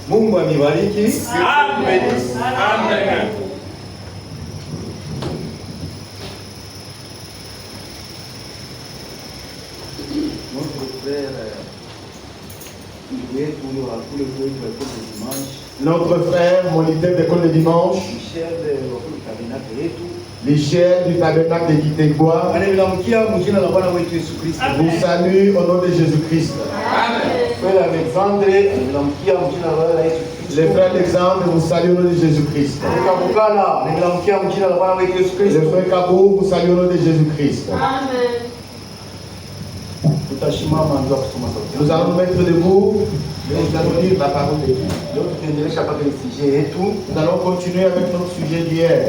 Mungu amibariki. Amen. Amen. Notre frère, moniteur d'école de dimanche, Michel du tabernacle de Kitegwa, vous salue au nom de Jésus-Christ. Les frères Alexandre vous saluent au nom de Jésus-Christ. Les frères Kabou vous saluent au nom de Jésus-Christ. Nous allons nous mettre debout et nous allons lire la parole de Dieu. Nous allons continuer avec notre sujet d'hier.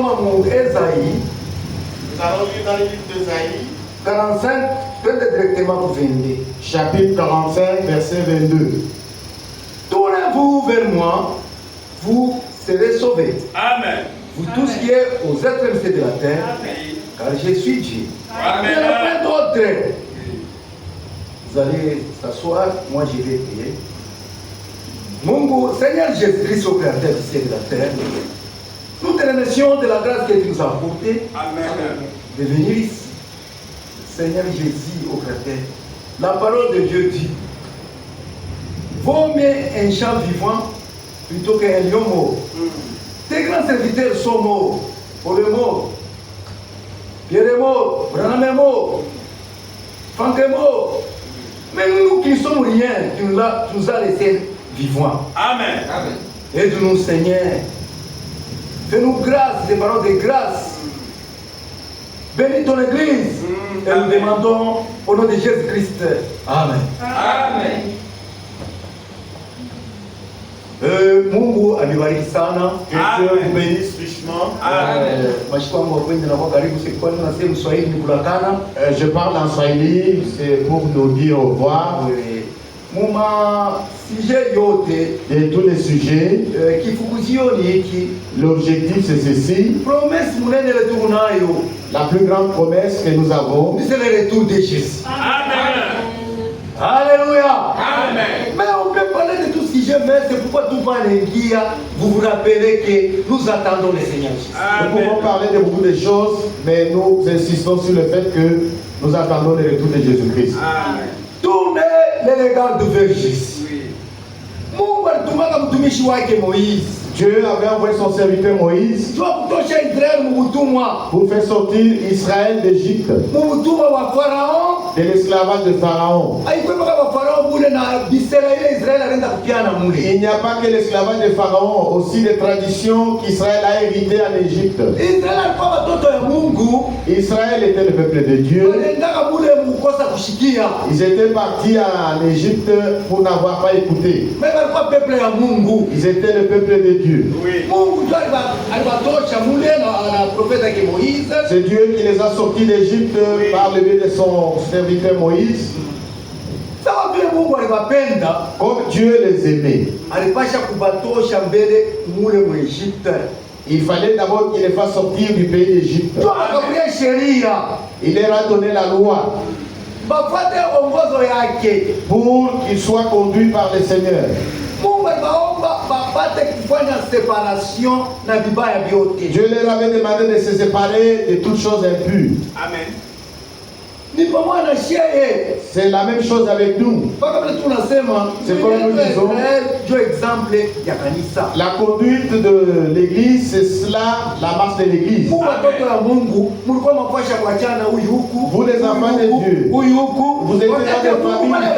Nous allons lire dans le livre d'Ésaïe 45, chapitre 45, verset 22. Tournez-vous vers moi, vous serez sauvés. Amen. Vous tous qui êtes aux extrémités de la terre, car je suis Dieu. Amen. Il n'y en a pas d'autre. Vous allez s'asseoir, moi je vais prier. Mon Seigneur Jésus-Christ, au créateur du ciel et de la terre, nous te remercions de la grâce que tu nous as apportée. Amen. De venir ici. Seigneur Jésus, au créateur, la parole de Dieu dit, vaut mieux un chat vivant plutôt qu'un lion mort. Tes grands serviteurs sont morts. Paul est mort. Pierre est mort. Branham est mort. Franck est mort. Mais nous qui ne sommes rien, tu nous as laissés vivants. Amen. Aide-nous, Seigneur. Fais-nous grâce, des paroles de grâce. Bénis ton Église. Et nous demandons au nom de Jésus-Christ. Amen. Amen. Mungu amibariki sana. Que Dieu vous bénisse richement. Je parle en Swahili, c'est pour nous dire au revoir. De tous les sujets, l'objectif c'est ceci. La plus grande promesse que nous avons, c'est le retour de Jésus. Amen. Alléluia. Amen. Mais on peut parler de tout sujet, mais c'est pourquoi tout va les dire. Vous vous rappelez que nous attendons le Seigneur Jésus. Nous pouvons parler de beaucoup de choses, mais nous insistons sur le fait que nous attendons le retour de Jésus-Christ. Amen. Tournez les regards vers Jésus. Dieu avait envoyé son serviteur Moïse pour faire sortir Israël d'Égypte, de l'esclavage de Pharaon. Il n'y a pas que l'esclavage de Pharaon, aussi des traditions qu'Israël a héritées en Égypte. Israël était le peuple de Dieu. Ils étaient partis en Égypte pour n'avoir pas écouté. Ils étaient le peuple de Dieu. C'est Dieu qui les a sortis d'Égypte par le biais de son serviteur Moïse. Comme Dieu les aimait, il fallait d'abord qu'il les fasse sortir du pays d'Égypte. Il leur a donné la loi pour qu'ils soient conduits par le Seigneur. Dieu leur avait demandé de se séparer de toutes choses impures. Amen. C'est la même chose avec nous. C'est comme nous disons. La conduite de l'église, c'est cela, la marche de l'église. Vous les enfants de Dieu, vous êtes dans des familles différentes.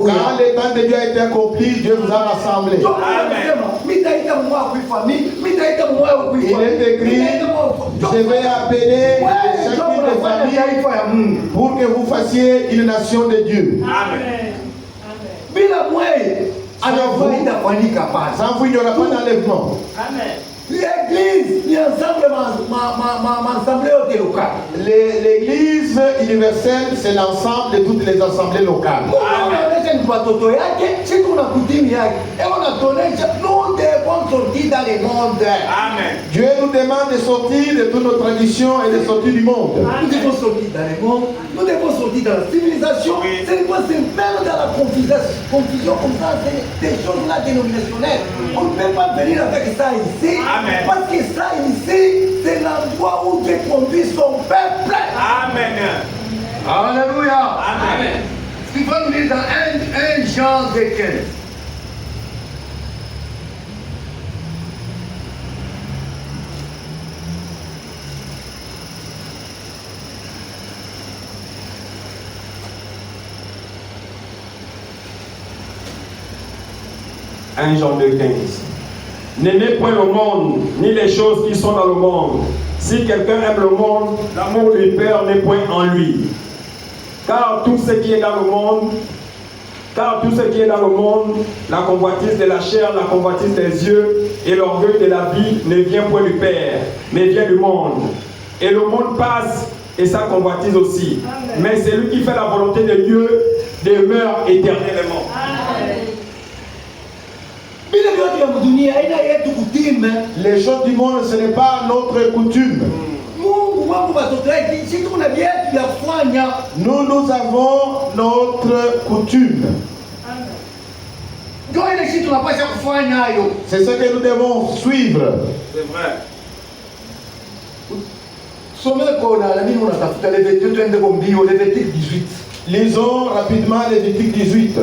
Quand le temps de Dieu a été accompli, Dieu vous a rassemblés. Il est écrit, je vais appeler chacune des familles pour que vous fassiez une nation de Dieu. Amen. Bila mweye, anafaida kwanika pale. Sans vous, il n'y aura pas d'enlèvement. Amen. L'église, ni ensemble, ensemble locale. L'église universelle, c'est l'ensemble de toutes les assemblées locales. Amen. Dieu nous demande de sortir de toutes nos traditions et de sortir du monde. Nous devons sortir dans le monde, nous devons sortir dans la civilisation. Oui. C'est même dans la confusion comme ça, c'est des choses là dénominationnelles. On ne peut pas venir avec ça ici. Amen. Parce que ça ici, c'est l'endroit où Dieu conduit son peuple. Amen. Alléluia. Amen. Ce qu'il faut nous dire dans 1 Jean 15. Jean 2,15. N'aimez point le monde, ni les choses qui sont dans le monde. Si quelqu'un aime le monde, l'amour du Père n'est point en lui. Car tout ce qui est dans le monde, la convoitise de la chair, la convoitise des yeux et l'orgueil de la vie ne vient point du Père, mais vient du monde. Et le monde passe et sa convoitise aussi. Amen. Mais celui qui fait la volonté de Dieu demeure éternellement. Amen. Les choses du monde, ce n'est pas notre coutume. Nous avons notre coutume. C'est ce que nous devons suivre. C'est vrai. Lisons rapidement Lévitique 18.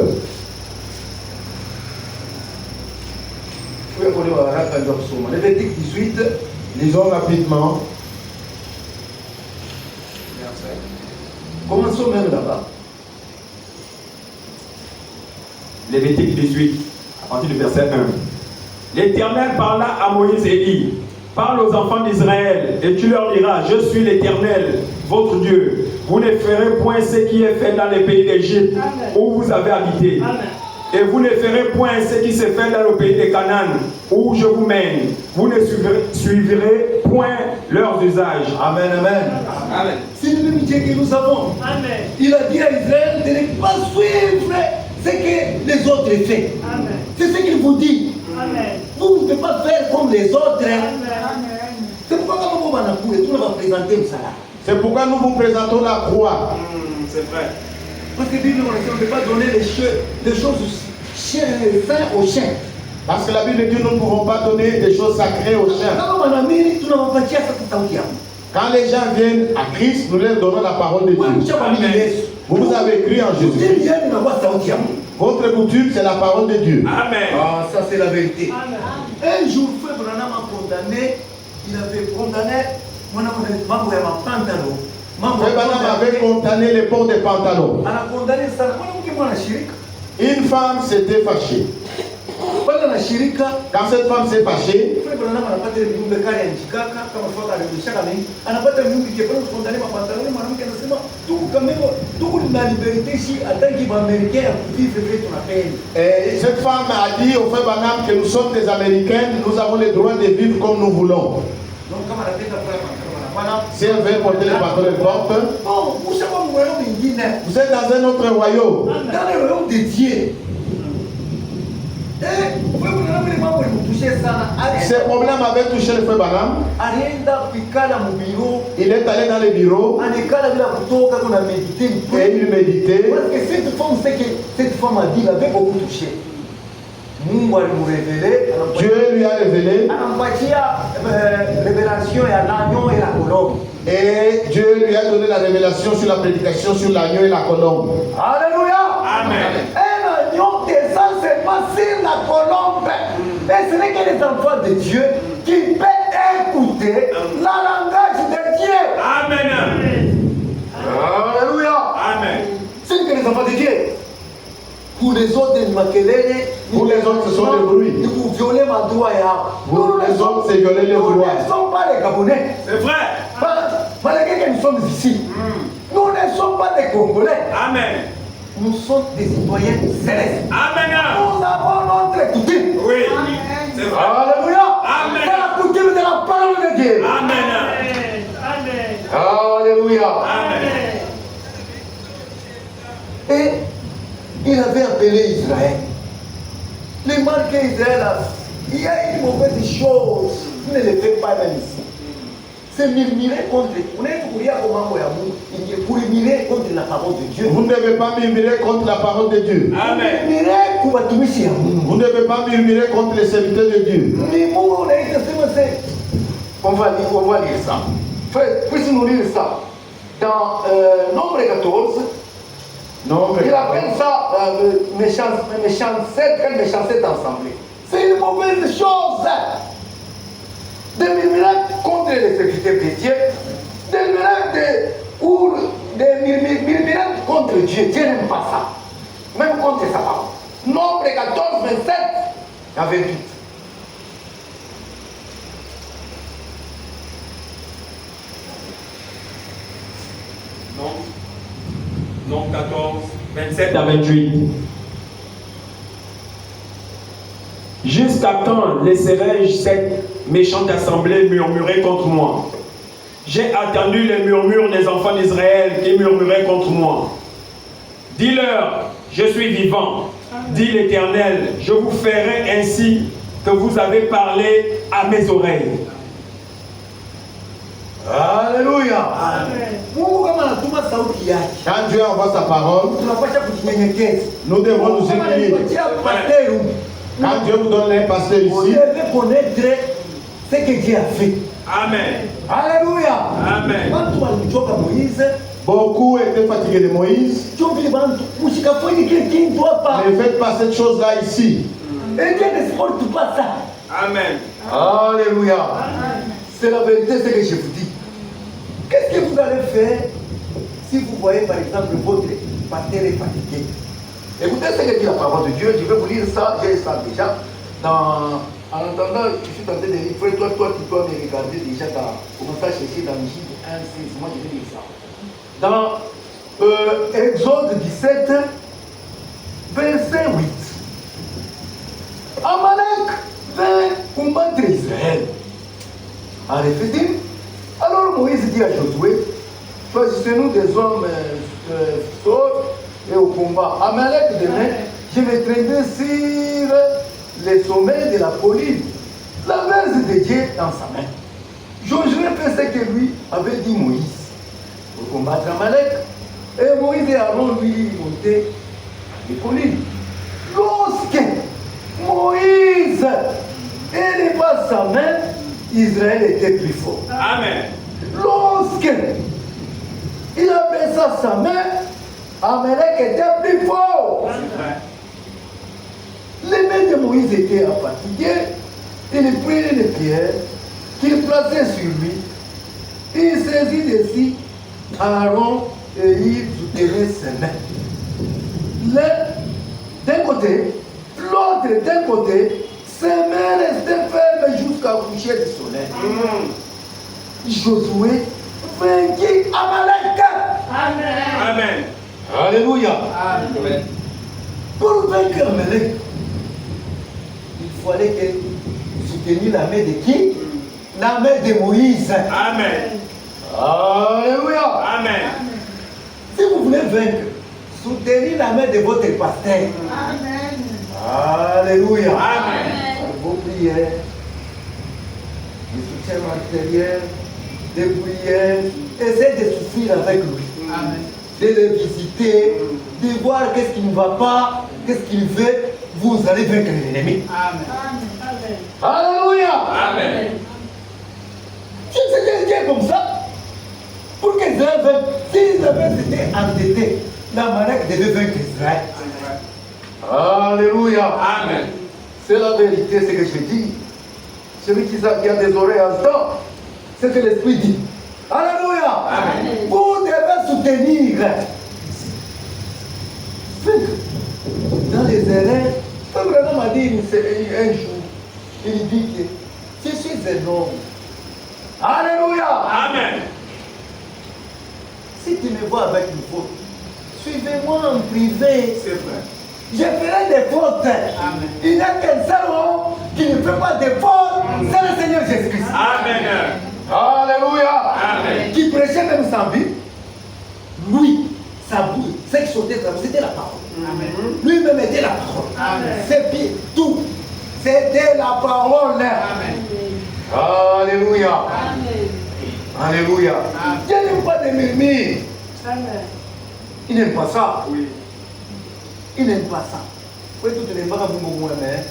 Lévitique 18. Lisons rapidement. Commençons même là-bas. Lévitique 18, à partir du verset 1. L'Éternel parla à Moïse et dit: parle aux enfants d'Israël, et tu leur diras: je suis l'Éternel, votre Dieu. Vous ne ferez point ce qui est fait dans les pays d'Égypte, où vous avez habité. Amen. Et vous ne ferez point ce qui se fait dans le pays de Canaan, où je vous mène. Vous ne suivrez point leurs usages. Amen, amen. Amen. C'est le même Dieu que nous avons. Amen. Il a dit à Israël de ne pas suivre ce que les autres font. C'est ce qu'il vous dit. Amen. Vous ne pouvez pas faire comme les autres. Amen. C'est pourquoi nous va présenter ça. C'est pourquoi nous vous présentons la croix. C'est vrai. Parce que Bible, on ne peut pas donner des choses saintes aux chiens. Parce que la Bible dit que nous ne pouvons pas donner des choses sacrées aux chiens. Quand les gens viennent à Christ, nous leur donnons la parole de Dieu. Vous avez cru en Jésus. Votre coutume, c'est la parole de Dieu. Amen. Ah, ça c'est la vérité. Amen. Un jour, Frère Branham a condamné, il avait condamné Frère Branham avait condamné les ports des pantalons. Une femme s'était fâchée. Quand cette femme s'est fâchée, et cette femme a dit au frère Branham que nous sommes des Américains, nous avons le droit de vivre comme nous voulons. Si elle veut porter les pantalons, elle porte. Vous êtes dans un autre royaume. Dans le royaume de Dieu. Ces problèmes avaient touché le frère Branham. Il est allé dans le bureau et il méditait. Parce que cette femme, c'est que cette femme a dit, il avait beaucoup touché. Dieu lui a révélé. Et Dieu lui a donné la révélation sur la prédication sur l'agneau et la colombe. Alléluia. Amen. Un agneau descend seulement sur la colombe. Et ce n'est que les enfants de Dieu qui peuvent écouter le langage de Dieu. Amen. Alléluia. Amen. Ce n'est que les enfants de Dieu. Pour les autres, pour les autres, ce sont des bruits. Vous violez ma droit. Pour les autres, c'est violer les droits. Nous ne sommes pas les Gabonais. C'est vrai. Malgré que nous sommes ici, nous ne sommes pas des Congolais. Amen. nous sommes des citoyens célestes. Amen. Nous avons notre coutume. Oui. C'est vrai. Alléluia. Amen. C'est la coutume de la parole de Dieu. Amen. Alléluia. Amen. Et il avait appelé Israël. Le mal qu'Israël a fait, il y a une mauvaise chose. Vous ne le faites pas même ici. C'est murmurer contre. Vous n'êtes pour murmurer contre la parole de Dieu. Vous ne devez pas murmurer contre la parole de Dieu. Amen. Vous ne devez pas murmurer contre les serviteurs de Dieu. On va lire ça. Puisse-nous lire ça. Dans Nombre 14, il appelle ça méchanceté d'assemblée. C'est une mauvaise chose de murmurer contre les serviteurs de Dieu, de murmurer contre Dieu. Dieu n'aime pas ça. Même contre sa parole. Nombre 14, 27 à 28. Non 14, 27 à 28. Jusqu'à quand laisserai-je cette méchante assemblée murmurer contre moi? J'ai attendu les murmures des enfants d'Israël qui murmuraient contre moi. Dis-leur, je suis vivant, dit l'Éternel, je vous ferai ainsi que vous avez parlé à mes oreilles. Alléluia. Quand Dieu envoie sa parole, nous devons nous humilier. Quand Dieu vous donne un pasteur vous ici, devez connaître ce que Dieu a fait. Amen. Alléluia. Amen. beaucoup étaient fatigués de Moïse. Ne faites pas cette chose-là ici. Et Dieu ne supporte pas ça. Amen. Alléluia. C'est la vérité, ce que je vous dis. Qu'est-ce que vous allez faire si vous voyez par exemple votre pasteur est fatigué? Écoutez ce que dit la parole de Dieu. Je vais vous lire ça, j'ai ça déjà. En entendant, je suis tenté de lire. Frère, toi, tu dois me regarder déjà dans. Commence à chercher dans Égypte 1, 6. Moi, je vais lire ça. Dans Exode 17, verset 8. Amalek vint combattre Israël en Réphidim. Alors Moïse dit à Josué, choisissez-nous des hommes forts et au combat. Amalek demain, je mettrai sur les sommets de la colline la verse de Dieu dans sa main. Josué fait ce que lui avait dit Moïse pour combattre Amalek. Et Moïse et Aaron lui montaient les collines. Lorsque Moïse éleva sa main, Israël était plus fort. Amen. Lorsque il abaissa sa main, Amalek était plus fort. Les mains de Moïse étaient fatiguées. Il prit les pierres qu'il plaçait sur lui. Il saisit dessus Aaron et il soutenait ses mains. L'un d'un côté, l'autre d'un côté, ses mains restaient fermes jusqu'au coucher du soleil. Josué vainquit Amalek. Amen. Amen. Alléluia. Amen. Pour vaincre Amalek, il fallait que soutenir la main de qui? La main de Moïse. Amen. Alléluia. Amen. Si vous voulez vaincre, soutenir la main de votre pasteur. Amen. Alléluia. Amen. Vos prières, le soutien matériel, des prières, essayez de souffrir avec lui. Amen. De le visiter, de voir qu'est-ce qui ne va pas, qu'est-ce qu'il fait, vous allez vaincre l'ennemi. Amen. Alléluia. Amen. Si c'était Dieu comme ça, pour qu'Israël vaincre, si Israël s'était entêté, l'Amalek devait vaincre Israël. Alléluia. Amen. C'est la vérité, ce que je dis. Celui qui a des oreilles entend, c'est ce que l'Esprit dit. Alléluia. Amen. Vous devez soutenir. Dans les erreurs, Abraham m'a dit un jour, il dit que je suis un homme. Alléluia. Amen. Si tu me vois avec une faute, suivez-moi en privé. C'est vrai. Je ferai des fautes. Amen. Il n'y a qu'un seul homme qui ne fait pas de fautes, c'est le Seigneur Jésus-Christ. Amen. Alléluia. Amen. Qui prêchait même sa vie. Lui, sa bouille, ce qui sortait de la bouche, c'était la parole. Amen. Lui-même était la parole. Amen. Ses pieds, tout. C'était la parole. Amen. Alléluia. Amen. Alléluia. Dieu n'aime pas de murmures. Amen. Il n'aime pas ça. Oui. Il n'aime pas ça.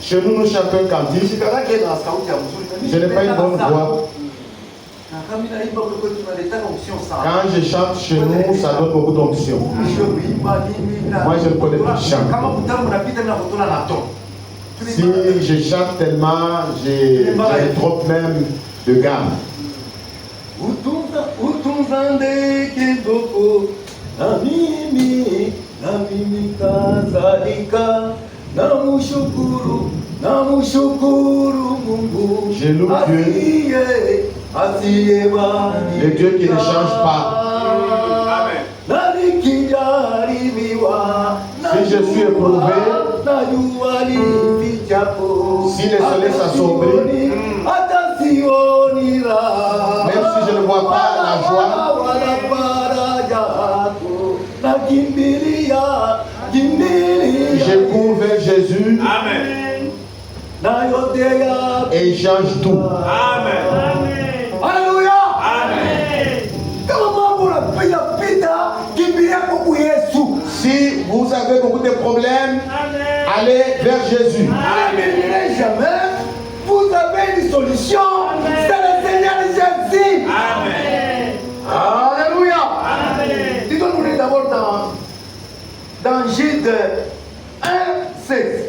Chez nous, nous chantons un cantique. Je n'ai pas une bonne voix. Quand je chante chez nous, ça donne beaucoup d'onction. Moi, je ne connais plus de chant. Si je chante tellement, j'ai trop même de gamme. Je loue Dieu, le Dieu qui ne change pas. Amen. Si je suis éprouvé, si le soleil s'assombrit, même si je ne vois pas la joie, je cours vers Jésus. Amen. Et il change tout. Amen. Alléluia. Amen. Si vous avez beaucoup de problèmes, allez vers Jésus. N'allez jamais. Vous avez une solution. C'est le Seigneur Jésus. Amen. Alléluia. Amen. Disons-nous lire d'abord dans Jude 1, 16.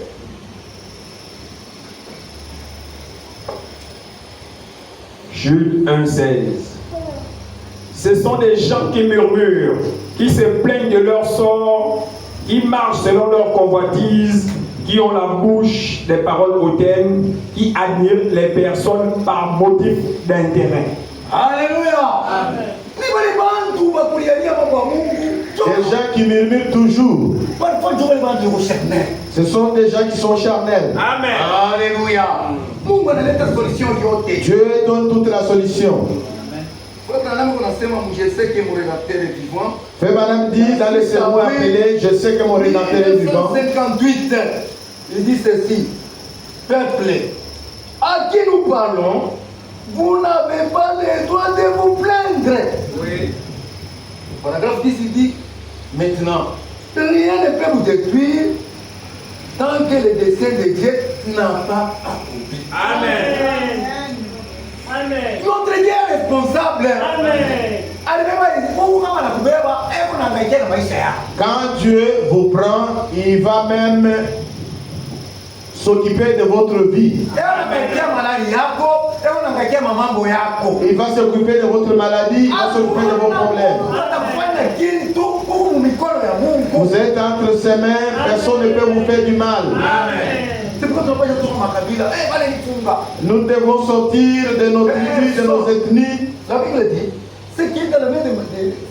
Jude 1,16. Ce sont des gens qui murmurent, qui se plaignent de leur sort, qui marchent selon leur convoitise, qui ont la bouche des paroles hautaines, qui admirent les personnes par motif d'intérêt. Alléluia. Amen. Des gens qui murmurent toujours. Ce sont des gens qui sont charnels. Amen. Alléluia. Dieu donne toute la solution. Je sais que mon rédacteur est vivant. Frère Madame dit dans le sermon appelé, je sais que mon rédacteur est vivant. 1958, il dit ceci: peuple, à qui nous parlons, vous n'avez pas le droit de vous plaindre. Oui. Paragraphe 10, il dit maintenant, rien ne peut vous détruire tant que le dessein de Dieu n'a pas accompli. Amen. Amen. Notre Dieu est responsable. Amen. Quand Dieu vous prend, il va même s'occuper de votre vie. Il va s'occuper de votre maladie, il va s'occuper de vos problèmes. Vous êtes entre ses mains, personne ne peut vous faire du mal. Nous devons sortir de nos tribus, de nos ethnies. La Bible dit, ce qui est dans la main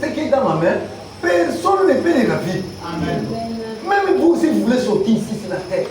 ce qui est dans ma main, personne ne peut le ravir. Amen. Même vous, si vous voulez sortir ici sur la terre,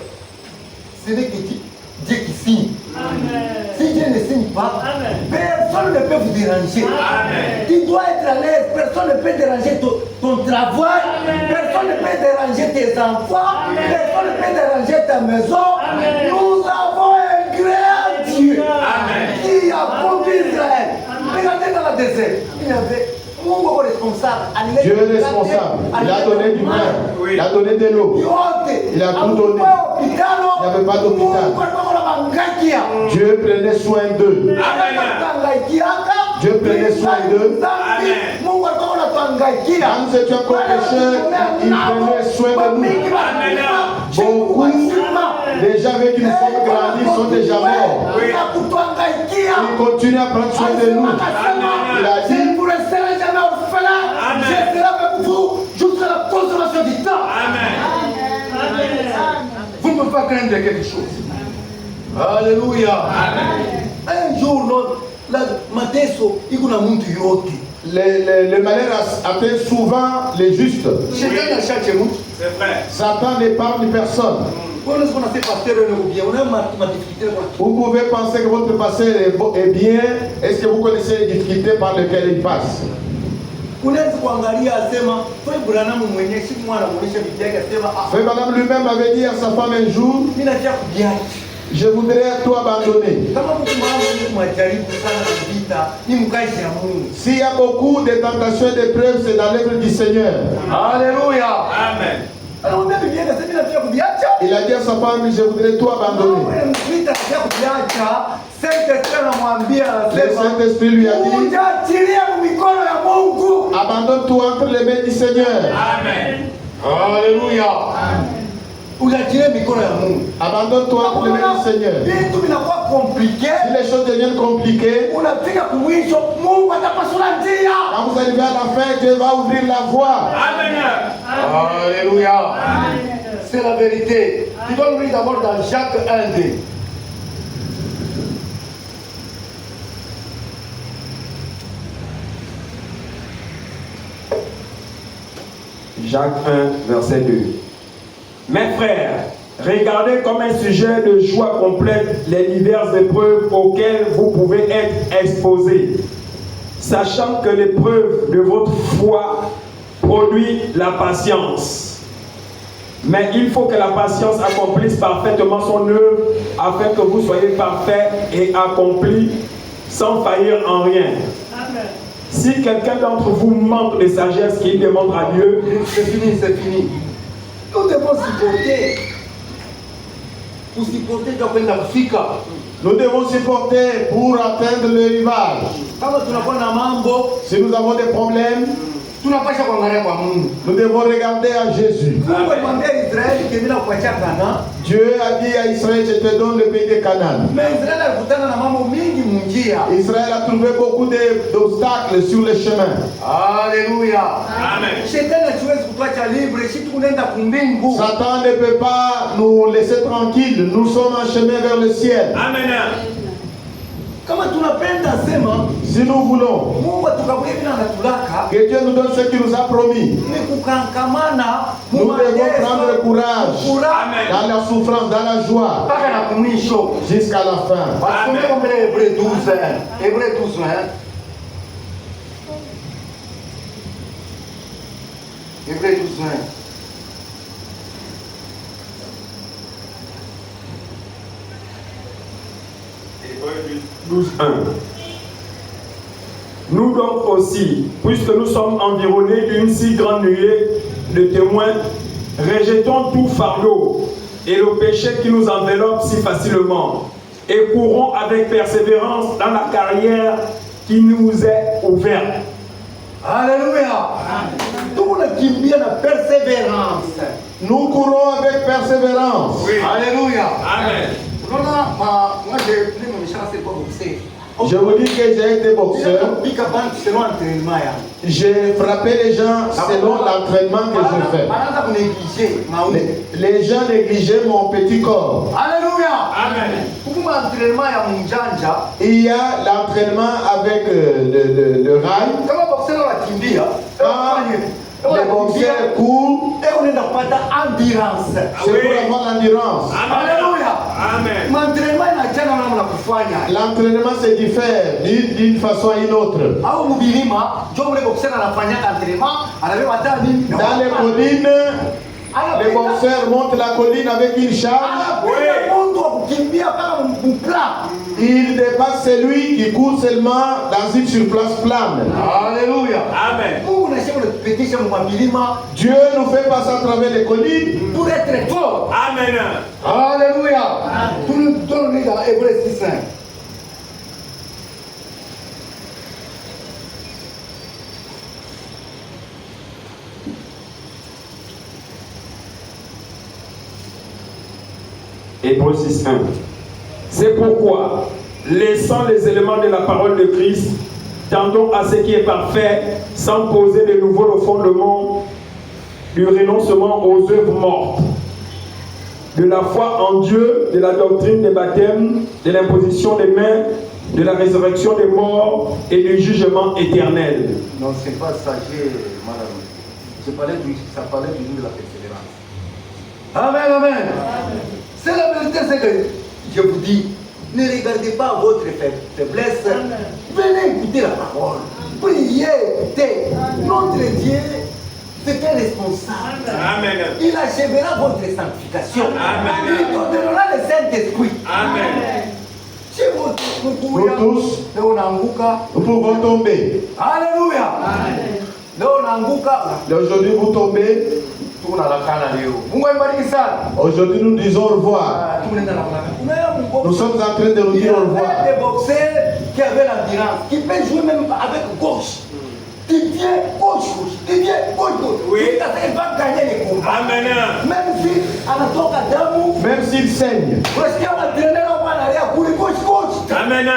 ce n'est que Dieu qui signe. Amen. Si Dieu ne signe pas, Amen. personne ne peut vous déranger. Amen. Tu dois être à l'aise, personne ne peut déranger ton travail, Amen. personne ne peut déranger tes enfants, Amen. personne ne peut déranger ta maison. Amen. Nous avons un grand Dieu Amen. qui a conduit Israël. Amen. Regardez dans la désert, il y avait mon responsable. Dieu est responsable. Il a donné du pain, Oui. il a donné de l'eau. Il a tout donné. Il n'y avait pas d'hôpital. Dieu prenait soin d'eux. Dieu prenait soin d'eux. Quand nous étions encore pécheurs, il prenait soin de nous. Beaucoup des gens avec qui nous sommes grandis sont déjà morts. Il continue à prendre soin de nous. Il a dit, je ne vous laisserai jamais orphelin. Amen. Je serai avec vous jusqu'à la consommation du temps. Amen. Vous ne pouvez pas craindre quelque chose. Alléluia. Amen. Un jour, la mateso, il y a un monde yote. le malheur atteint souvent les justes. C'est vrai. Satan n'épargne personne. Vous pouvez penser que votre passé est bien. Est-ce que vous connaissez les difficultés par lesquelles il passe? Frère Branham lui-même avait dit à sa femme un jour, je voudrais tout abandonner. S'il y a beaucoup de tentations et d'épreuves, c'est dans l'œuvre du Seigneur. Alléluia. Amen. Il a dit à sa femme, je voudrais tout abandonner. Le Saint-Esprit lui a dit, abandonne tout entre les mains du Seigneur. Amen. Alléluia. Abandonne-toi entre les mains du Seigneur. Si les choses deviennent compliquées, quand vous arrivez à la fin, Dieu va ouvrir la voie. Amen. Alléluia. C'est la vérité. Tu dois nous lire d'abord dans Jacques 1:2. Jacques 1, verset 2. Mes frères, regardez comme un sujet de joie complète les diverses épreuves auxquelles vous pouvez être exposés, sachant que l'épreuve de votre foi produit la patience. Mais il faut que la patience accomplisse parfaitement son œuvre, afin que vous soyez parfaits et accomplis sans faillir en rien. Amen. Si quelqu'un d'entre vous manque de sagesse qu'il demande à Dieu, C'est fini, c'est fini. Nous devons supporter. Pour supporter, Nous devons supporter pour atteindre le rivage. Si nous avons des problèmes, nous devons regarder à Jésus. Dieu a dit à Israël, je te donne le pays de Canaan. Israël a trouvé beaucoup d'obstacles sur le chemin. Alléluia. Amen. Satan ne peut pas nous laisser tranquilles. Nous sommes en chemin vers le ciel. Amen. Si nous voulons que Dieu nous donne ce qu'il nous a promis, nous devons prendre le courage dans la souffrance, dans la joie, jusqu'à la fin. Hébreu 12, Hébreu 12, Hébreu 12, Hébreux 12, 1. Nous donc aussi, puisque nous sommes environnés d'une si grande nuée de témoins, rejetons tout fardeau et le péché qui nous enveloppe si facilement et courons avec persévérance dans la carrière qui nous est ouverte. Alléluia. Nous courons avec persévérance. Oui. Alléluia. Amen. Moi, j'ai pris mon chance pour boxer. Je vous dis que j'ai été boxeur. J'ai frappé les gens selon l'entraînement que je fais. Les gens négligeaient mon petit corps. Alléluia. Amen. Il y a l'entraînement avec le rail. Quand les boxeurs courent, C'est c'est pour avoir l'endurance. Alléluia. Amen. L'entraînement se diffère d'une façon à une autre. Dans les collines, les boxeurs montent la colline avec une charge. Il dépasse celui qui court seulement dans une surface plane. Alléluia. Amen. Dieu nous fait passer à travers les collines Pour être fort. Amen. Alléluia. Tout nous donne dans Hébreu 6. Hébreux 6, 1. C'est pourquoi, laissant les éléments de la parole de Christ, tendons à ce qui est parfait, sans poser de nouveau le fondement du renoncement aux œuvres mortes, de la foi en Dieu, de la doctrine des baptêmes, de l'imposition des mains, de la résurrection des morts et du jugement éternel. Non, c'est pas ça, madame. Ça parlait toujours de la persévérance. Amen, amen. C'est la vérité, c'est que je vous dis, ne regardez pas votre faiblesse. Venez écouter la parole. Priez, écoutez. Notre Dieu, c'est un responsable. Amen. Il achèvera votre sanctification. Amen. Il donnera le Saint-Esprit. Amen. Si vous Nous tous, nous pouvons tomber. Alléluia. Aujourd'hui, vous tombez. Aujourd'hui, nous disons au revoir. Nous sommes en train de nous dire au revoir. Il y a des boxeurs qui avaient l'endurance, qui peuvent jouer même avec gauche. Tu viens gauche, tu viens gauche. Oui. Il va gagner les combats. Amen. Même si Anatoka Damu, Même s'il saigne. parce qu'il y a un entraîneur en arrière pour les gauche. Amen.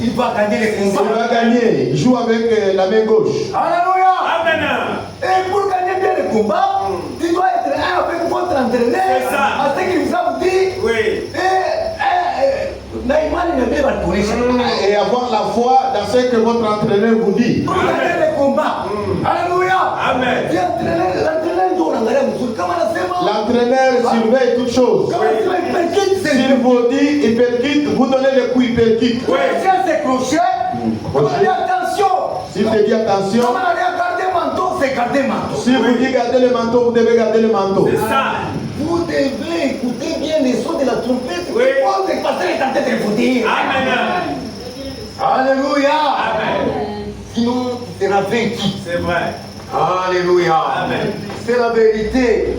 Il va gagner les Il combats. va gagner. Il joue avec la main gauche. Alléluia. Amen. Et pour gagner bien les combats, tu dois être un avec votre entraîneur. C'est ça. À ce qu'il vous a dit. Oui. Et avoir la foi dans ce que votre entraîneur vous dit. Pour gagner les combats. Alléluia. Amen. L'entraîneur surveille toutes choses. S'il vous dit, il percute, vous donnez le coup, il percute. Attention. S'il te dit attention, Garder manteau. si vous dit garder le manteau, vous devez garder le manteau. C'est ça. Vous devez écouter bien les sons de la trompette. Oui. Le pasteur est en train de vous dire. Amen. Alléluia. Amen. Sinon, tu seras vaincu. C'est vrai. Alléluia. Amen. C'est la vérité.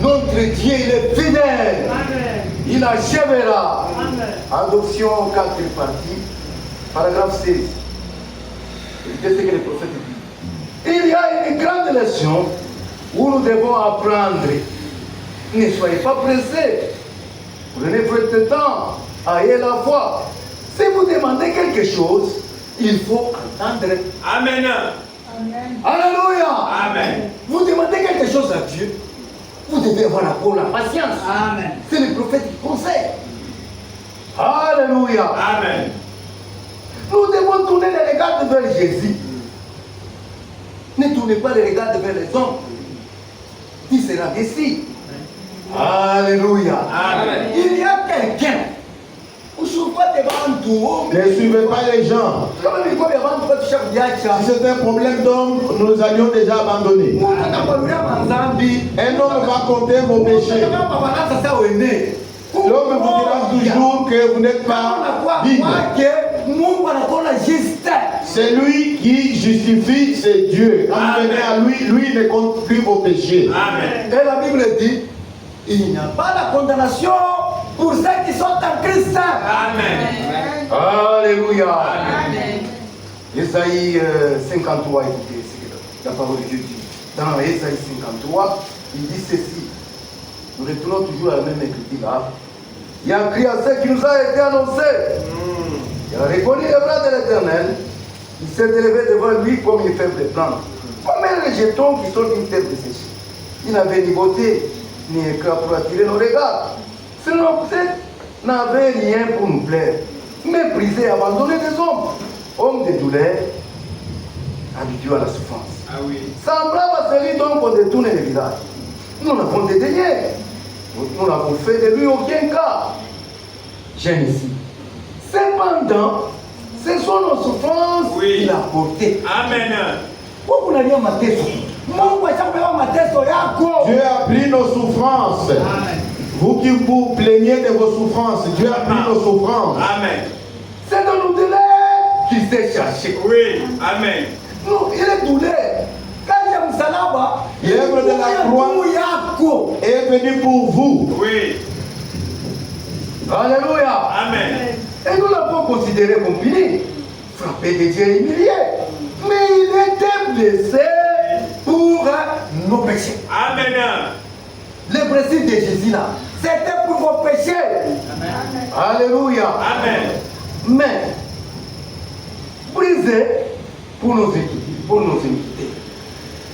Notre Dieu, il est fidèle. Amen. Il achèvera. Amen. Adoption 4 parties. Paragraphe 16. Écoutez ce que le prophète dit. Il y a une grande leçon où nous devons apprendre. Ne soyez pas pressés. Prenez votre temps. Ayez la foi. Si vous demandez quelque chose, il faut entendre. Amen. Alléluia. Amen. Vous demandez quelque chose à Dieu, vous devez avoir la patience. Amen. C'est le prophète qui conseille. Alléluia. Amen. Nous devons tourner les regards vers Jésus. Ne tournez pas les regards vers les hommes. Qui sera ici? Alléluia. Amen. Il y a quelqu'un. Vous ne suivez pas devant tout. Ne suivez pas les gens. Si c'est un problème d'homme, nous allions déjà abandonner. Un homme va compter vos péchés. L'homme vous dira toujours que vous n'êtes pas digne. C'est lui qui justifie, c'est Dieu. Quand vous venez à lui, lui ne compte plus vos péchés. Amen. Et la Bible dit, il n'y a pas la condamnation pour ceux qui sont en Christ. Amen. Alléluia. Amen. Ésaïe 53, écoutez ce que la parole de Dieu dit. Dans Ésaïe 53, il dit ceci. Nous retournons toujours à la même écriture là. Il y a un cri à ceux qui nous a été annoncé. Il a reconnu les bras de l'Éternel. Il s'est élevé devant lui comme une faible plante. Comme un rejeton qui sort d'une terre desséchée. Il n'avait ni beauté, ni éclat pour attirer nos regards. Sinon, vous n'avez rien pour nous plaire. Méprisé, abandonné des hommes. Homme de douleur, habitué à la souffrance. Ah oui. Semblable à celui dont on détourne les villages. Nous l'avons dédaigné. Nous n'avons fait de lui aucun cas. J'aime ici. Cependant, ce sont nos souffrances qu'il a portées. Amen. Dieu a pris nos souffrances. Vous qui vous plaignez de vos souffrances, Dieu a pris nos souffrances. Amen. C'est dans nos douleurs qu'il s'est cherché. Oui. Amen. Non, il est douleur. L'œuvre de la croix est venue pour vous. Oui. Alléluia. Amen. Et nous l'avons considéré comme fini, frappé de Dieu et humilié. Mais il était blessé pour nos péchés. Amen. Le principe de Jésus là, c'était pour vos péchés. Amen. Alléluia. Amen. Mais, brisé pour nos iniquités.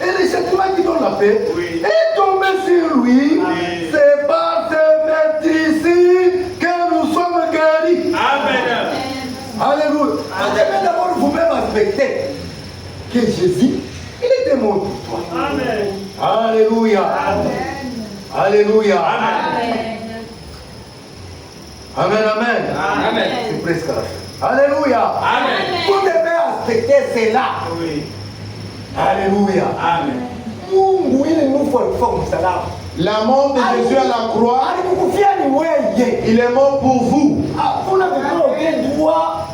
Et le châtiment qui donne la paix est tombé sur lui. C'est par ce maître ici que nous sommes guéris. Amen. respecté que Jésus, il était mort pour toi. Amen. Alléluia. Alléluia. Amen, amen. Amen. C'est presque la fin. Alléluia. Amen. Vous devez respecter cela. Oui. Alléluia. Amen. Mungu ili nufa msalaba. La mort de Jésus à la croix, Alikukufia ni wewe. il est mort pour vous. Vous n'avez pas aucun droit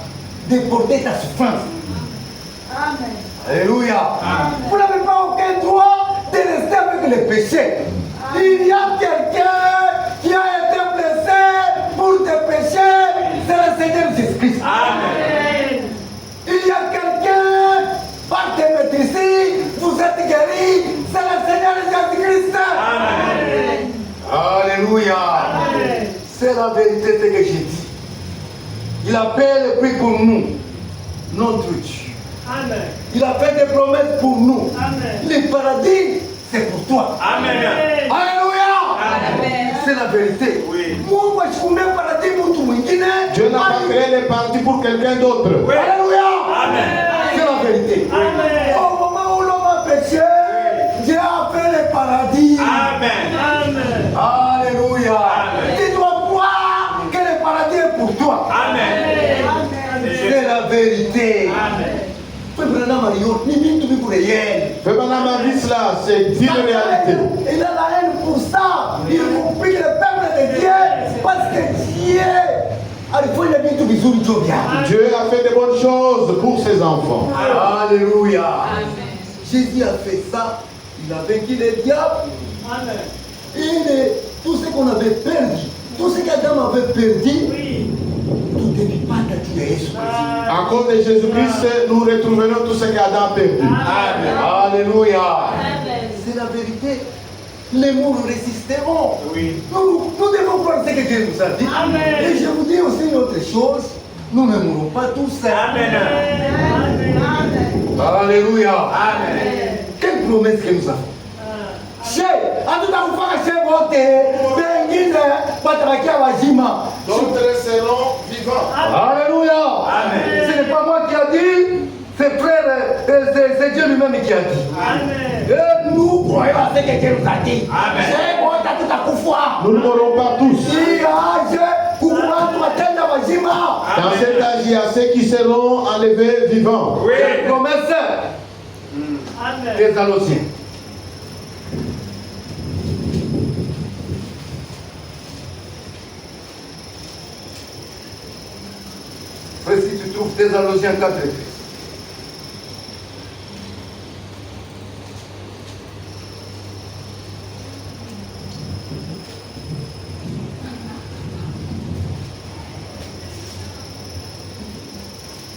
de porter ta souffrance. Alléluia. Vous n'avez pas aucun droit de rester avec les péchés. Il y a quelqu'un qui a été blessé pour tes péchés. C'est le Seigneur Jésus-Christ. Amen. Il y a quelqu'un, par tes maîtrises, vous êtes guéris. C'est le Seigneur Jésus-Christ. Amen. Alléluia. Amen. C'est la vérité, ce que j'ai dit. Il a payé le prix pour nous, notre Dieu. Amen. Il a fait des promesses pour nous. Amen. Le paradis, c'est pour toi. Amen. Alléluia. Amen. C'est la vérité. Oui. Mungu achukue paradis mtu mwingine. Dieu n'a pas créé les paradis pour quelqu'un d'autre. Alléluia. Amen. C'est la vérité. Amen. Au moment où l'homme a péché, Dieu a fait le paradis. Amen. Amen. Alléluia. Amen. Tu dois croire que le paradis est pour toi. Amen. C'est la vérité. Amen. Frère Branham Mario, ni mintu biku réel. Pendant ma vie, cela, c'est une réalité. Il a la haine pour ça. Il compris le peuple de Dieu parce que Dieu a fait le bisou du bien. Dieu a fait de bonnes choses pour ses enfants. Alléluia. Jésus a fait ça. Il a vaincu le diable. Amen. Tout ce qu'on avait perdu, tout ce qu'Adam avait perdu, Oui. tout est pas de Jésus. À cause de Jésus-Christ, nous retrouverons tout ce qu'Adam a perdu. Amen. Alléluia. C'est la vérité. Les morts résisteront. Oui. Nous devons croire ce que Dieu nous a dit. Amen. Et je vous dis aussi une autre chose. Nous ne mourrons pas tous seuls. Amen. Alléluia. Amen. Quelle promesse que nous avons. Che, hatutafanya che wote wengine watabakia wazima. D'autres seront vivants. Alléluia. Amen. Ce n'est pas moi qui a dit, c'est frère, c'est Dieu lui-même qui a dit. Amen. Et nous croyons à ce que Dieu nous a dit. Amen. Che wote hatutakufa. Nous ne mourrons pas tous. Si aje kukubantu watenda wazima. Dans cet âge, il y a ceux qui seront enlevés vivants. Oui. Cette promesse Amen. des Thessaloniciens. Frère, si tu trouves Thessaloniciens 4 et 13.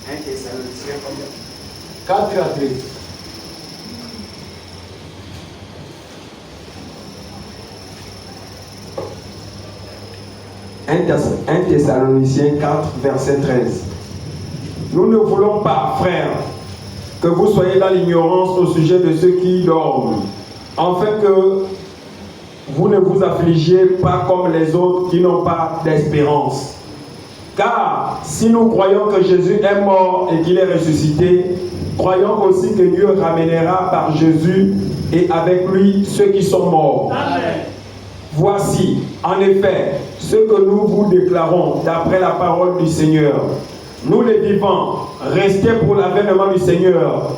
Un Thessaloniciens combien? 4 à 13. Un Thessaloniciens 4, verset 13. Nous ne voulons pas, frères, que vous soyez dans l'ignorance au sujet de ceux qui dorment, afin que vous ne vous affligiez pas comme les autres qui n'ont pas d'espérance. Car si nous croyons que Jésus est mort et qu'il est ressuscité, croyons aussi que Dieu ramènera par Jésus et avec lui ceux qui sont morts. Amen. Voici, en effet, ce que nous vous déclarons d'après la parole du Seigneur. Nous les vivants, restés pour l'avènement du Seigneur,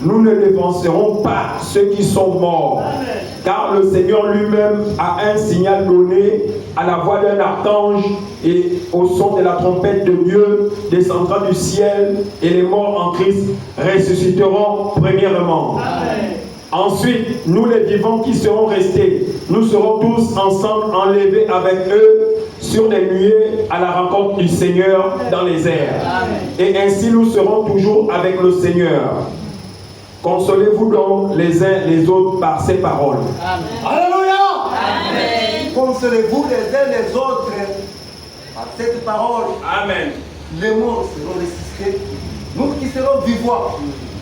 nous ne dévancerons pas ceux qui sont morts. Amen. Car le Seigneur lui-même a un signal donné à la voix d'un archange et au son de la trompette de Dieu descendra du ciel et les morts en Christ ressusciteront premièrement. Amen. Ensuite, nous les vivants qui serons restés, nous serons tous ensemble enlevés avec eux sur des nuées à la rencontre du Seigneur dans les airs. Amen. Et ainsi nous serons toujours avec le Seigneur. Consolez-vous donc les uns les autres par ces paroles. Alléluia. Amen. Consolez-vous les uns les autres par cette parole. Amen. Les morts seront ressuscités. Nous qui serons vivants,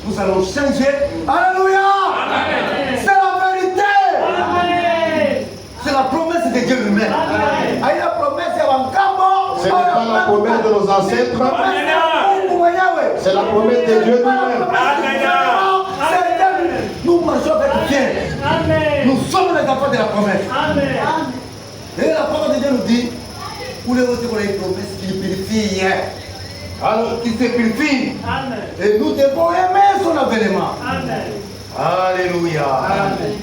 nous allons changer. Alléluia. Amen. C'est la vérité. Amen. C'est la promesse de Dieu lui-même. Amen. La promesse ya Wankambo. Ce n'est pas la promesse de nos ancêtres. Mungu mwenyewe. C'est la promesse de Dieu lui-même. Nous marchons avec Dieu. Amen. Nous sommes les enfants de la promesse. Amen. Et la parole de Dieu nous dit, pour les autres, on a une promesse qui purifie. Alors, qui se purifie. Amen. Et nous devons aimer son avènement. Amen. Alléluia. Amen.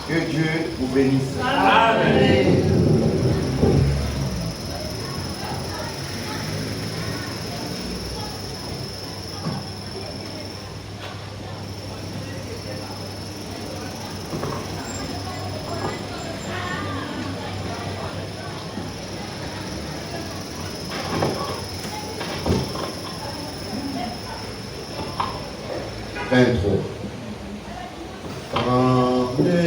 Que Dieu vous bénisse. Amen. Prends le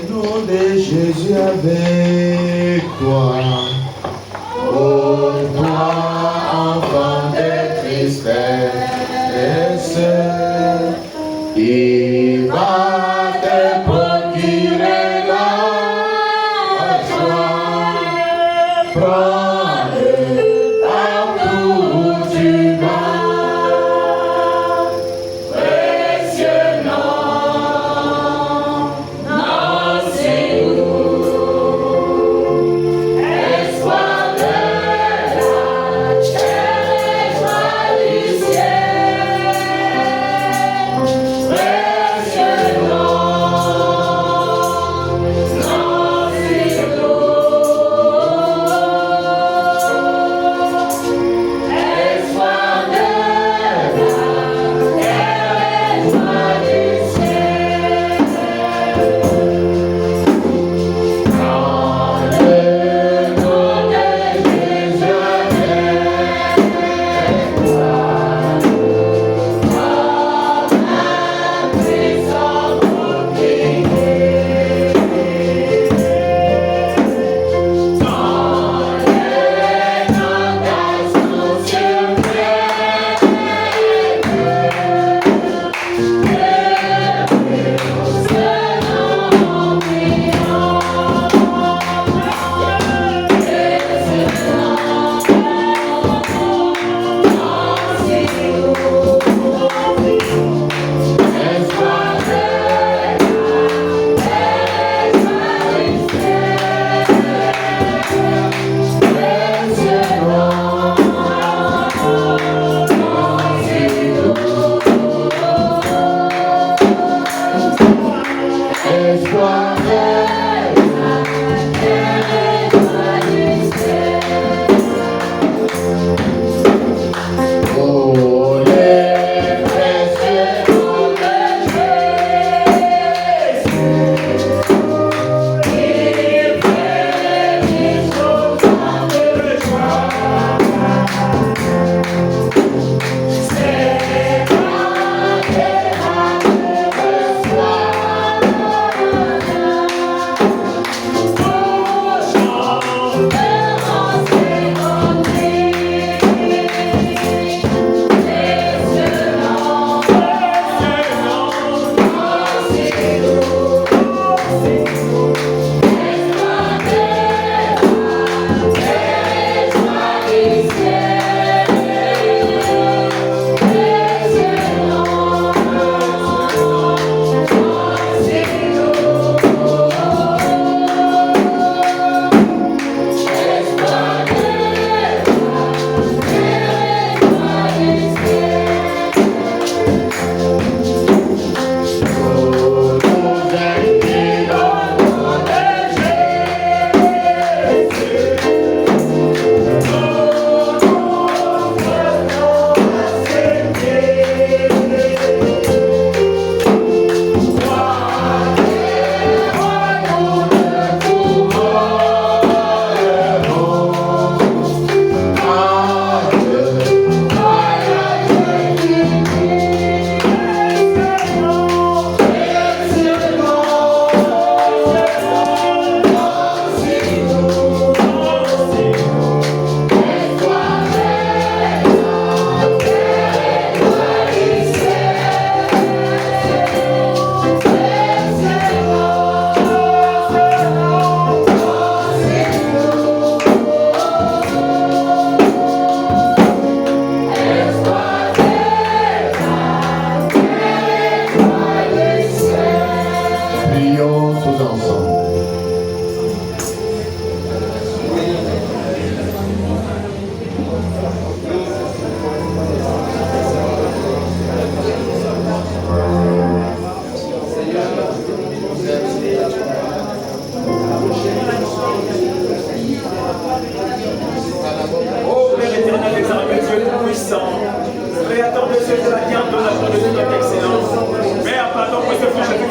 nom de Jésus avec toi. Oh, toi, enfant de tristesse, il va te procurer la joie. Prends-le partout où tu vas. Précieux nom, c'est espoir de la terre et joie du ciel. Précieux nom, c'est espoir de la terre et joie du ciel. Dans le nom de Jésus avec toi, comme un puissant bouclier. Dans le nom d'Assour sur terre, oh, les précieux noms de Jésus, il fait des choses de joie. C'est pas que la reçoit.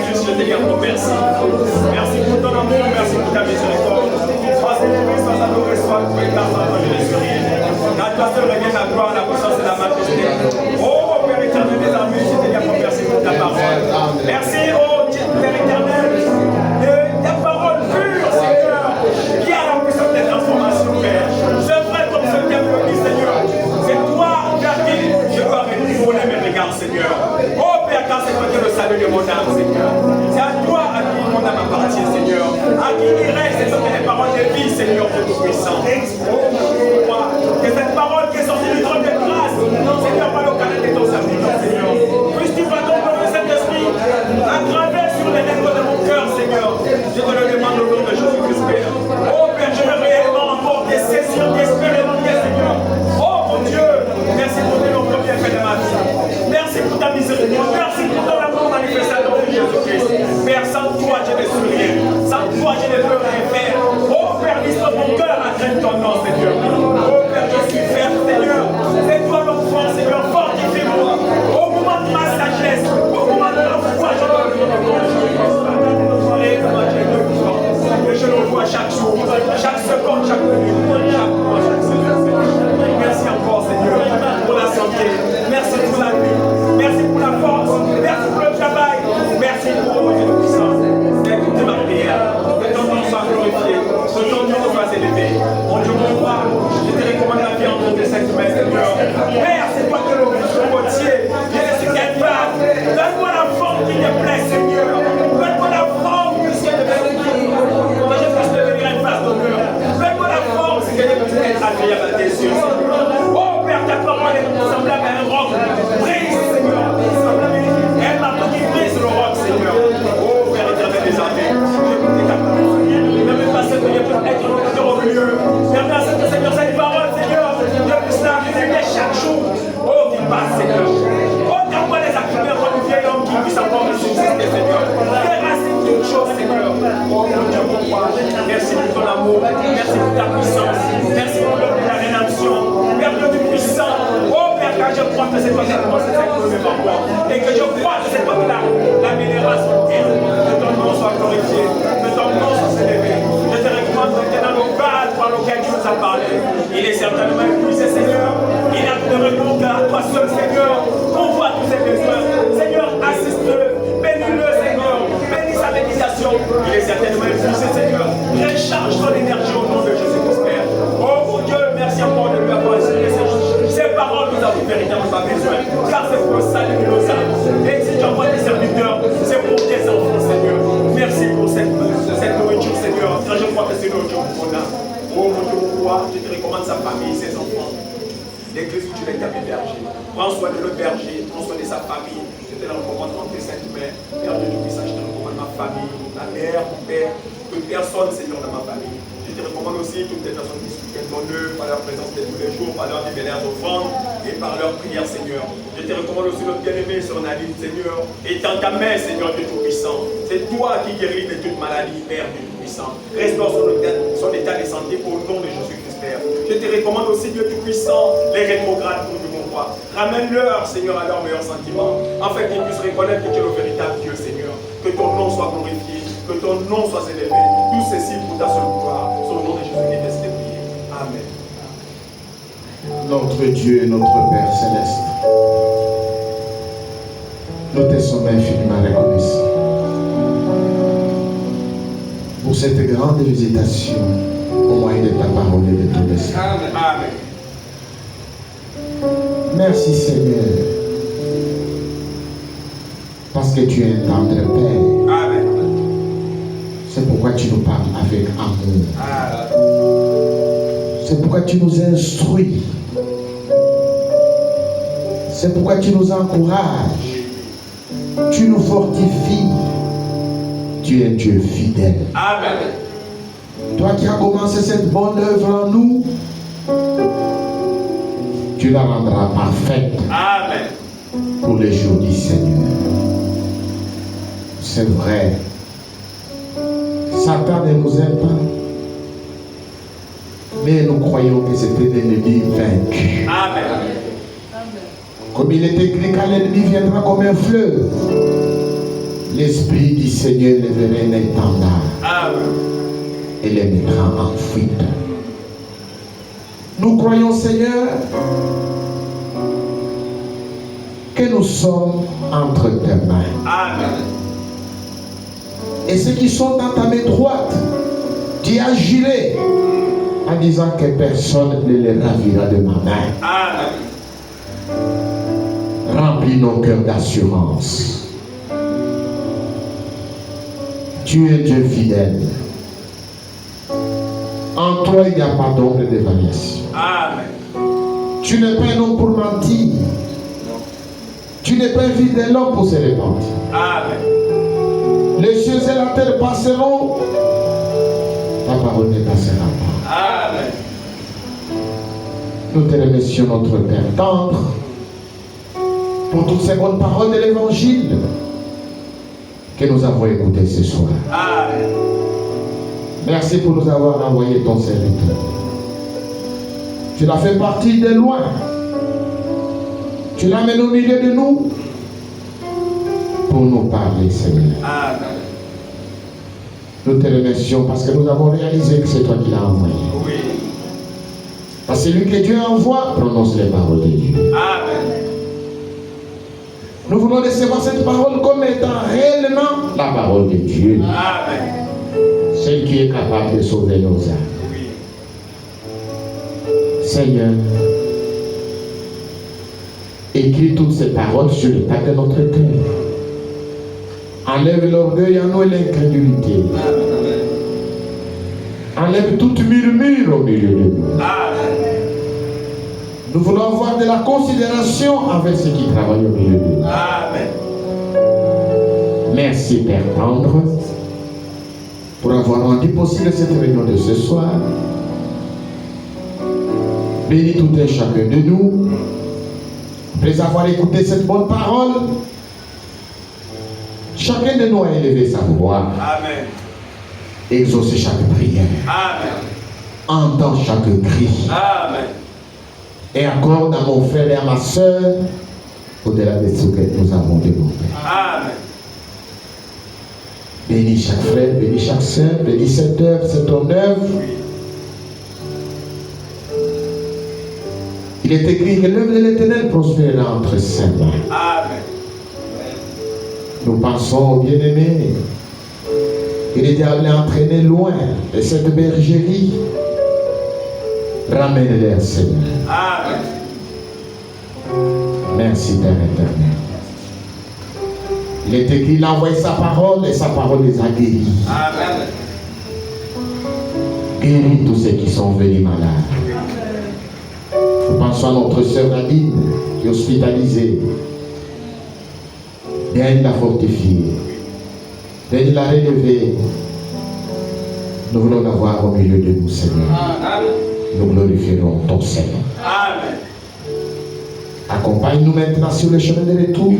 juste je te dis encore merci. Merci pour ton amour, merci pour ta miséricorde. Sois célébré, sois adoré, sois loué, car je ne suis rien. À toi seul revient la gloire, la puissance et la majesté. Oh Père éternel des armées, je te dis encore merci pour ta parole. Merci, oh Père éternel, de ta parole pure, Seigneur, qui a la puissance des transformations, Père. C'est vrai comme ce temple dit, Seigneur. C'est toi vers qui je dois retourner mes regards, Seigneur. Oh Père, car c'est toi qui es le salut de mon âme, Seigneur. C'est à toi à qui mon âme appartient, Seigneur. À qui irait, c'est les paroles de vie, Seigneur, de tout-puissant. Oh, que cette parole qui est sortie du trône de grâce, Seigneur, par le canal de ton serviteur, Seigneur. Puisses-tu vas donc le Saint-Esprit à travers sur les lèvres de mon cœur, Seigneur. Je te le demande au nom de Jésus-Christ, Père. Oh Père, je veux réellement encore te saisir, t'expérimenter, Seigneur. Oh mon Dieu, merci pour tes nombreux bienfaits de ma vie. Merci pour ta miséricorde. Merci pour ton amour manifesté à travers Jésus-Christ. Père, sans toi, je ne suis rien. Sans toi, je ne peux rien faire. Oh Père, l'histoire de mon cœur à craindre ton nom, Seigneur. Oh Père, je suis ferme, Seigneur. C'est toi l'homme fort, Seigneur. Fortifie-moi. Au moment de ma sagesse, au moment de la foi, je dois le et je le vois chaque jour, chaque seconde, chaque minute, chaque mois, chaque semaine. Merci encore, Seigneur, pour la santé. Merci pour la vie. Merci pour la force. Merci pour le travail. Merci pour votre puissance. Écoutez ma prière. Que ton nom soit glorifié. Que ton nom soit élevé. Mon Dieu, mon roi, je te recommande la vie en nom de cette main, Seigneur. Père, c'est toi que le routier. Je ne suis qu'un pas. Donne-moi la forme qui te plaît, Seigneur. Donne-moi la forme que je puisse devenir une face d'honneur. Donne-moi la force que je puisse être agréable à tes yeux, Seigneur. Oh Père, ta parole est semblable à un roc. Brise, Seigneur. Un marteau qui brise le roc, Seigneur. Oh Père éternel des armées, j'écoute ta parole. Ne me pas que je puisse être au milieu. Permets à cette Seigneur, cette parole, Seigneur, je puisse la réveiller chaque jour. Oh, qui passe, Seigneur. Oh, donne-moi les activités comme un vieil homme qui puisse encore me subsister, Seigneur. Déraciне toute chose, Seigneur. Oh mon Dieu, mon roi, merci pour ton amour. Merci pour ta puissance. Merci pour l'œuvre de la rédemption. Père Dieu du puissant. Oh Père, car je crois que c'est toi qui as commencé cette chose devant moi. Et que je crois que c'est toi qui l'amènera sur terre. Que ton nom soit glorifié. Que ton nom soit élevé. Je te recommande maintenant le bal par lequel tu nous as parlé. Il est certainement épuisé, Seigneur. Il a de répondre à toi seul, Seigneur. Convoie tous ses besoins. Seigneur, assiste-le. Bénis-le, Seigneur. Bénis sa méditation. Il est certainement épuisé, Seigneur. Recharge ton énergie au nom de Jésus-Christ, Père. Oh mon Dieu, merci encore de lui avoir inspiré ces paroles. Nous avons véritablement besoin. Car c'est pour le salut de nos âmes. Et si tu envoies tes serviteurs, c'est pour tes enfants, Seigneur. Merci pour cette nourriture, Seigneur. Car je crois que c'est une nourriture pour mon âme. Oh mon Dieu, mon roi, je te recommande sa famille, ses enfants. L'église où tu l'as établi berger. Prends soin de le berger, prends soin de sa famille. Je te le recommande entre tes saintes mains. Père Dieu du puissant, je te recommande ma famille, ma mère, mon père, toute personne, Seigneur, dans ma famille. Je te recommande aussi toutes les personnes qui soutiennent ton œuvre par leur présence de tous les jours, par leur libérer d'offrande et par leur prière, Seigneur. Je te recommande aussi notre bien-aimé sur Nadine, Seigneur. Et dans ta main, Seigneur Dieu Tout-Puissant. C'est toi qui guéris de toute maladie, Père Dieu Tout-Puissant. Restaure son état de santé au nom de Jésus-Christ, Père. Je te recommande aussi, Dieu Tout-Puissant, les rétrogrades pour mon roi. Ramène-leur, Seigneur, à leurs meilleurs sentiments, afin qu'ils puissent reconnaître que tu es le véritable Dieu, Seigneur. Que ton nom soit glorifié, que ton nom soit élevé. Tout ceci pour ta seule gloire. Sur le nom de Jésus-Christ, je prie. Amen. Notre Dieu et notre Père Céleste, nous te sommes infiniment reconnaissants pour cette grande visitation au moyen de ta parole et de ton esprit. Amen. Merci Seigneur, parce que tu es un tendre Père. Amen. C'est pourquoi tu nous parles avec amour. Amen. C'est pourquoi tu nous instruis. C'est pourquoi tu nous encourages. Tu nous fortifies. Tu es un Dieu fidèle. Amen. Toi qui as commencé cette bonne œuvre en nous, tu la rendras parfaite. Amen. Pour les jours du Seigneur. C'est vrai. Satan ne nous aime pas. Mais nous croyons que c'est un ennemi vaincu. Amen. Comme il est écrit, quand l'ennemi viendra comme un fleuve, il ne pourra pas l'Esprit du Seigneur lèverait un étendard Amen. et les mettra en fuite. Nous croyons, Seigneur, que nous sommes entre tes mains. Amen. Et ceux qui sont dans ta main droite, tu as juré en disant que personne ne les ravira de ma main. Amen. Remplis nos cœurs d'assurance. Tu es Dieu fidèle. En toi, il n'y a pas d'ombre de variation. Amen. Tu n'es pas un homme pour mentir. Tu n'es pas un fils de l'homme pour se repentir. Amen. Les cieux et la terre passeront. Ta parole ne passera pas. Amen. Nous te remercions, notre Père tendre, pour toutes ces bonnes paroles de l'Évangile que nous avons écoutées ce soir. Amen. Merci pour nous avoir envoyé ton serviteur. Tu l'as fait partir de loin. Tu l'amènes au milieu de nous pour nous parler, Seigneur. Amen. Nous te remercions parce que nous avons réalisé que c'est toi qui l'as envoyé. Oui. Parce que celui que Dieu envoie prononce les paroles de Dieu. Amen. Nous voulons recevoir cette parole comme étant réellement la parole de Dieu. Amen. Celle qui est capable de sauver nos âmes. Oui. Seigneur, écris toutes ces paroles sur le tas de notre cœur. Enlève l'orgueil en nous et l'incrédulité. Enlève toute murmure au milieu de nous. Amen. Nous voulons avoir de la considération envers ceux qui travaillent au milieu de nous. Amen. Merci Père tendre pour avoir rendu possible cette réunion de ce soir. Bénis tout un chacun de nous. Après avoir écouté cette bonne parole, chacun de nous a élevé sa voix. Amen. Exauce chaque prière. Amen. Entends chaque cri. Amen. Et accorde à mon frère et à ma soeur au-delà de ce que nous avons demandé. Amen. Bénis chaque frère, bénis chaque soeur, bénis cette œuvre, c'est ton œuvre. Il est écrit que l'œuvre de l'Éternel prospérera entre ses mains. Amen. Nous pensons au bien-aimé. Il était allé entraîner loin de cette bergerie. Ramène-les, Seigneur. Amen. Merci, Père éternel. Il est écrit, il a envoyé sa parole et sa parole les a guéris. Amen. Guéris tous ceux qui sont venus malades. Nous pensons à notre sœur Nadine qui est hospitalisée. Viens la fortifier. Viens la relever. Nous voulons l'avoir au milieu de nous, Seigneur. Amen. Nous glorifierons ton Seigneur. Amen. Accompagne-nous maintenant sur le chemin de retour.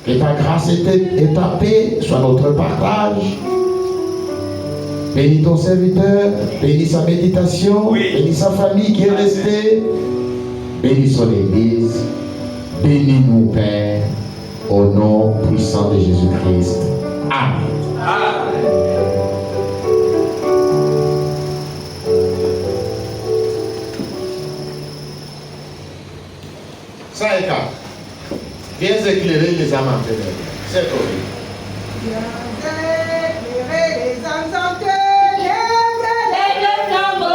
Que ta grâce et ta paix soient notre partage. Bénis ton serviteur, bénis sa méditation, Oui. bénis sa famille qui est restée, bénis son église, bénis-nous, Père, au nom puissant de Jésus-Christ. Amen. Amen. Ça est là. Viens éclairer les âmes en ténèbres. C'est horrible. Les âmes en ténèbres. Amen.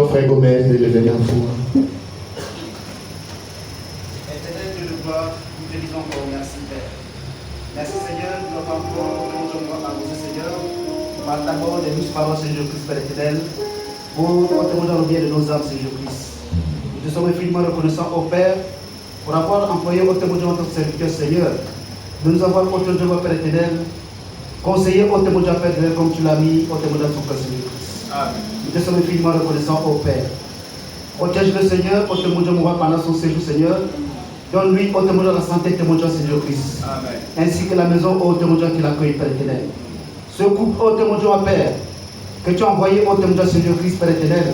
frère Gomez de lever la voix. Éternel Dieu de gloire, nous te disons encore merci Père. Merci Seigneur, nous avons encore arrosé Seigneur, par d'abord les douces paroles Seigneur Christ Père éternel, pour témoigner dans le bien de nos âmes Seigneur Christ. Nous te sommes infiniment reconnaissants au Père pour avoir employé au témoignage de notre serviteur Seigneur, de nous avoir autour de Père éternel, conseillé au témoignage Père éternel comme tu l'as mis au témoignage de son Père Seigneur Christ. Amen. Nous te sommes infiniment reconnaissants au Père. Protège le Seigneur, au témoignage pendant son séjour Seigneur. Donne-lui au témoignage la santé, témoignage Seigneur Christ. Amen. Ainsi que la maison au témoignage qui l'accueille, Père éternel. Ce couple au témoignage Père, que tu as envoyé au témoignage Seigneur Christ, Père éternel.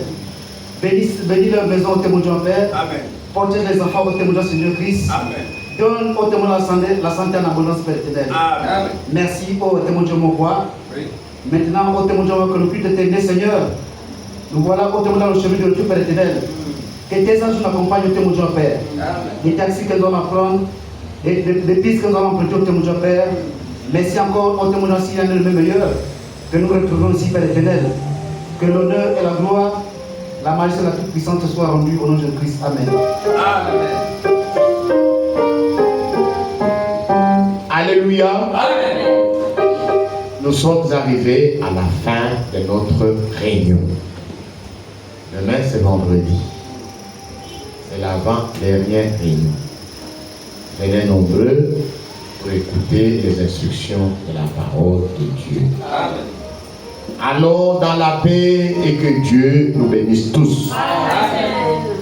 Bénis leur maison au témoignage Père. Amen. Protège les enfants au témoignage Seigneur Christ. Amen. Donne au témoignage la santé en abondance, Père éternel. Amen. Merci au témoignage mon roi. Oui. Maintenant, au témoignage que nous puissions déterminer, Seigneur. Nous voilà au témoignage le chemin de Dieu, Père éternel. Que tes anges nous accompagnent au témoignage Père. Les taxis que nous allons prendre, les pistes que nous allons prendre au témoignage Père. Merci encore au témoignage s'il y en a le meilleur. Que nous retrouvons ici, Père éternel. Que l'honneur et la gloire, la majesté et la toute-puissance soient rendues au nom de Christ. Amen. Amen. Alléluia. Amen. Nous sommes arrivés à la fin de notre réunion. Demain, c'est vendredi. C'est l'avant-dernière réunion. Venez nombreux pour écouter les instructions de la parole de Dieu. Amen. Allons dans la paix et que Dieu nous bénisse tous. Amen.